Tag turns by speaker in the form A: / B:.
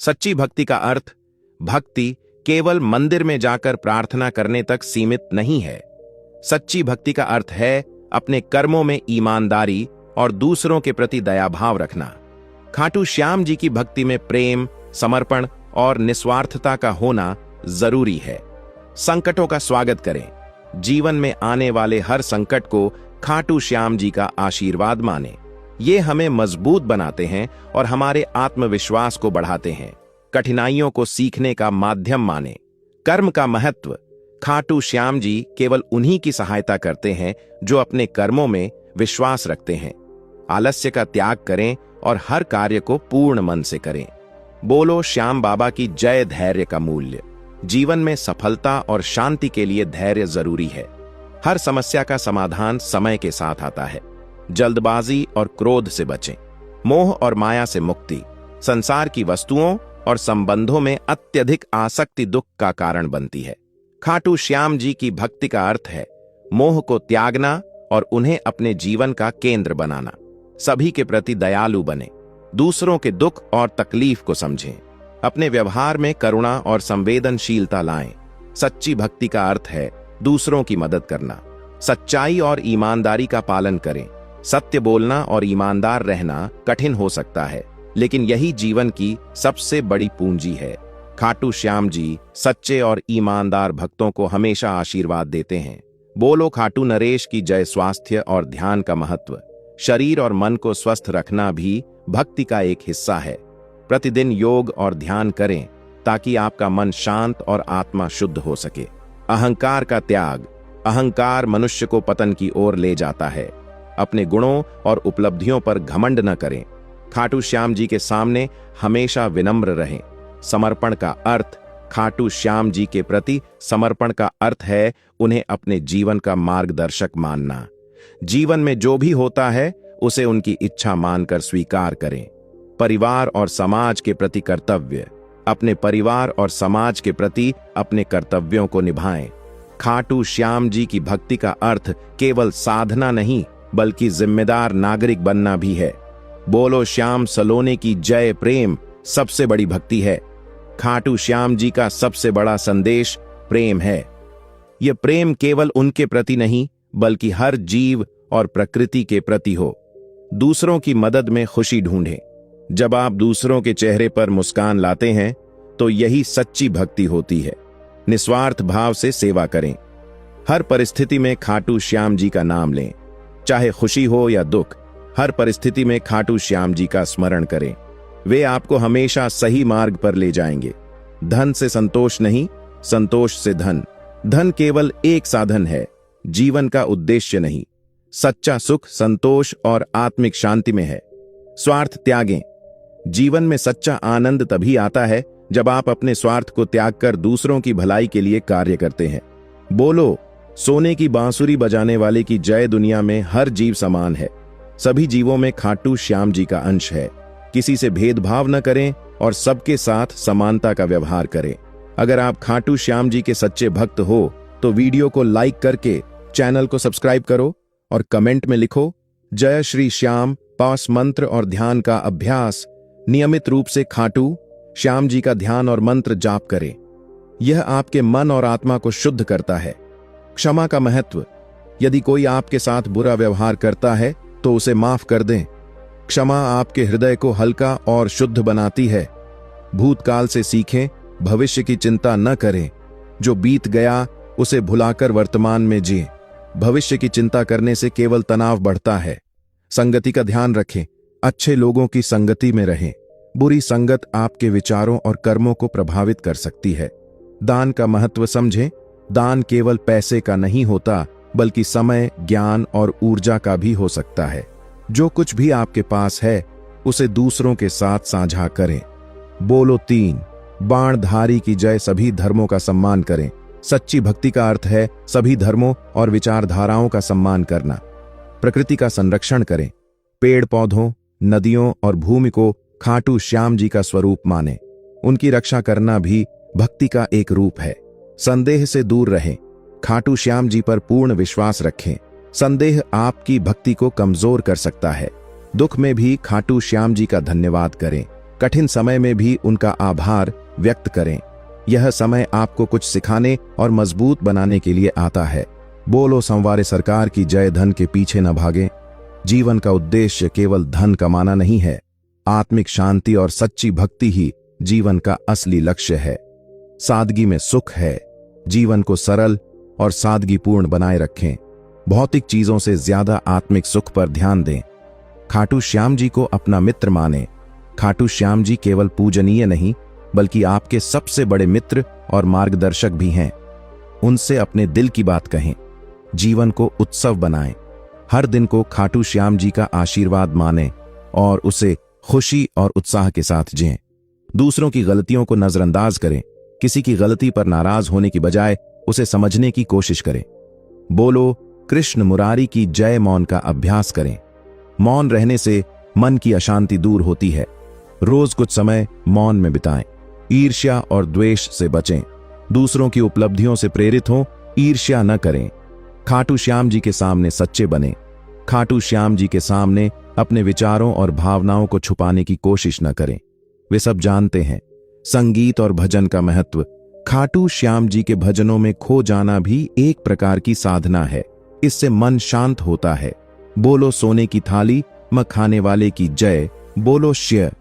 A: सच्ची भक्ति का अर्थ, भक्ति केवल मंदिर में जाकर प्रार्थना करने तक सीमित नहीं है। सच्ची भक्ति का अर्थ है अपने कर्मों में ईमानदारी और दूसरों के प्रति दयाभाव रखना। खाटू श्याम जी की भक्ति में प्रेम, समर्पण और निस्वार्थता का होना जरूरी है। संकटों का स्वागत करें। जीवन में आने वाले हर संकट को खाटू श्याम जी का आशीर्वाद माने। ये हमें मजबूत बनाते हैं और हमारे आत्मविश्वास को बढ़ाते हैं। कठिनाइयों को सीखने का माध्यम माने। कर्म का महत्व। खाटू श्याम जी केवल उन्हीं की सहायता करते हैं जो अपने कर्मों में विश्वास रखते हैं। आलस्य का त्याग करें और हर कार्य को पूर्ण मन से करें। बोलो श्याम बाबा की जय। धैर्य का मूल्य। जीवन में सफलता और शांति के लिए धैर्य जरूरी है। हर समस्या का समाधान समय के साथ आता है। जल्दबाजी और क्रोध से बचें। मोह और माया से मुक्ति। संसार की वस्तुओं और संबंधों में अत्यधिक आसक्ति दुख का कारण बनती है। खाटू श्याम जी की भक्ति का अर्थ है मोह को त्यागना और उन्हें अपने जीवन का केंद्र बनाना। सभी के प्रति दयालु बने। दूसरों के दुख और तकलीफ को समझें। अपने व्यवहार में करुणा और संवेदनशीलता लाएं। सच्ची भक्ति का अर्थ है दूसरों की मदद करना। सच्चाई और ईमानदारी का पालन करें। सत्य बोलना और ईमानदार रहना कठिन हो सकता है, लेकिन यही जीवन की सबसे बड़ी पूंजी है। खाटू श्याम जी सच्चे और ईमानदार भक्तों को हमेशा आशीर्वाद देते हैं। बोलो खाटू नरेश की जय। स्वास्थ्य और ध्यान का महत्व। शरीर और मन को स्वस्थ रखना भी भक्ति का एक हिस्सा है। प्रतिदिन योग और ध्यान करें ताकि आपका मन शांत और आत्मा शुद्ध हो सके। अहंकार का त्याग। अहंकार मनुष्य को पतन की ओर ले जाता है। अपने गुणों और उपलब्धियों पर घमंड न करें। खाटू श्याम जी के सामने हमेशा विनम्र रहें। समर्पण का अर्थ। खाटू श्याम जी के प्रति समर्पण का अर्थ है उन्हें अपने जीवन का मार्गदर्शक मानना। जीवन में जो भी होता है उसे उनकी इच्छा मानकर स्वीकार करें। परिवार और समाज के प्रति कर्तव्य। अपने परिवार और समाज के प्रति अपने कर्तव्यों को निभाएं। खाटू श्याम जी की भक्ति का अर्थ केवल साधना नहीं बल्कि जिम्मेदार नागरिक बनना भी है। बोलो श्याम सलोने की जय। प्रेम सबसे बड़ी भक्ति है। खाटू श्याम जी का सबसे बड़ा संदेश प्रेम है। यह प्रेम केवल उनके प्रति नहीं बल्कि हर जीव और प्रकृति के प्रति हो। दूसरों की मदद में खुशी ढूंढें। जब आप दूसरों के चेहरे पर मुस्कान लाते हैं तो यही सच्ची भक्ति होती है। निस्वार्थ भाव से सेवा करें। हर परिस्थिति में खाटू श्याम जी का नाम लें। चाहे खुशी हो या दुख, हर परिस्थिति में खाटू श्याम जी का स्मरण करें। वे आपको हमेशा सही मार्ग पर ले जाएंगे। धन से संतोष नहीं, संतोष से धन। धन केवल एक साधन है, जीवन का उद्देश्य नहीं। सच्चा सुख संतोष और आत्मिक शांति में है। स्वार्थ त्यागें। जीवन में सच्चा आनंद तभी आता है जब आप अपने स्वार्थ को त्याग कर दूसरों की भलाई के लिए कार्य करते हैं। बोलो सोने की बांसुरी बजाने वाले की जय। दुनिया में हर जीव समान है। सभी जीवों में खाटू श्याम जी का अंश है। किसी से भेदभाव न करें और सबके साथ समानता का व्यवहार करें। अगर आप खाटू श्याम जी के सच्चे भक्त हो तो वीडियो को लाइक करके चैनल को सब्सक्राइब करो और कमेंट में लिखो जय श्री श्याम। पास मंत्र और ध्यान का अभ्यास। नियमित रूप से खाटू श्याम जी का ध्यान और मंत्र जाप करें। यह आपके मन और आत्मा को शुद्ध करता है। क्षमा का महत्व। यदि कोई आपके साथ बुरा व्यवहार करता है तो उसे माफ कर दें। क्षमा आपके हृदय को हल्का और शुद्ध बनाती है। भूतकाल से सीखें, भविष्य की चिंता न करें। जो बीत गया उसे भुलाकर वर्तमान में जिएं। भविष्य की चिंता करने से केवल तनाव बढ़ता है। संगति का ध्यान रखें। अच्छे लोगों की संगति में रहें। बुरी संगत आपके विचारों और कर्मों को प्रभावित कर सकती है। दान का महत्व समझें। दान केवल पैसे का नहीं होता बल्कि समय, ज्ञान और ऊर्जा का भी हो सकता है। जो कुछ भी आपके पास है उसे दूसरों के साथ साझा करें। बोलो 3 बाणधारी की जय। सभी धर्मों का सम्मान करें। सच्ची भक्ति का अर्थ है सभी धर्मों और विचारधाराओं का सम्मान करना। प्रकृति का संरक्षण करें। पेड़ पौधों, नदियों और भूमि को खाटू श्याम जी का स्वरूप माने। उनकी रक्षा करना भी भक्ति का एक रूप है। संदेह से दूर रहें। खाटू श्याम जी पर पूर्ण विश्वास रखें। संदेह आपकी भक्ति को कमजोर कर सकता है। दुख में भी खाटू श्याम जी का धन्यवाद करें। कठिन समय में भी उनका आभार व्यक्त करें। यह समय आपको कुछ सिखाने और मजबूत बनाने के लिए आता है। बोलो संवारे सरकार की जय। धन के पीछे न भागें। जीवन का उद्देश्य केवल धन कमाना नहीं है। आत्मिक शांति और सच्ची भक्ति ही जीवन का असली लक्ष्य है। सादगी में सुख है। जीवन को सरल और सादगीपूर्ण बनाए रखें। भौतिक चीजों से ज्यादा आत्मिक सुख पर ध्यान दें। खाटू श्याम जी को अपना मित्र माने। खाटू श्याम जी केवल पूजनीय नहीं बल्कि आपके सबसे बड़े मित्र और मार्गदर्शक भी हैं। उनसे अपने दिल की बात कहें। जीवन को उत्सव बनाएं। हर दिन को खाटू श्याम जी का आशीर्वाद मानें और उसे खुशी और उत्साह के साथ जिएं। दूसरों की गलतियों को नजरअंदाज करें। किसी की गलती पर नाराज होने की बजाय उसे समझने की कोशिश करें। बोलो कृष्ण मुरारी की जय। मौन का अभ्यास करें। मौन रहने से मन की अशांति दूर होती है। रोज कुछ समय मौन में बिताएं। ईर्ष्या और द्वेष से बचें। दूसरों की उपलब्धियों से प्रेरित हों, ईर्ष्या न करें। खाटू श्याम जी के सामने सच्चे बने। खाटू श्याम जी के सामने अपने विचारों और भावनाओं को छुपाने की कोशिश न करें। वे सब जानते हैं संगीत और भजन का महत्व। खाटू श्याम जी के भजनों में खो जाना भी एक प्रकार की साधना है। इससे मन शांत होता है। बोलो सोने की थाली म खाने वाले की जय। बोलो श्य।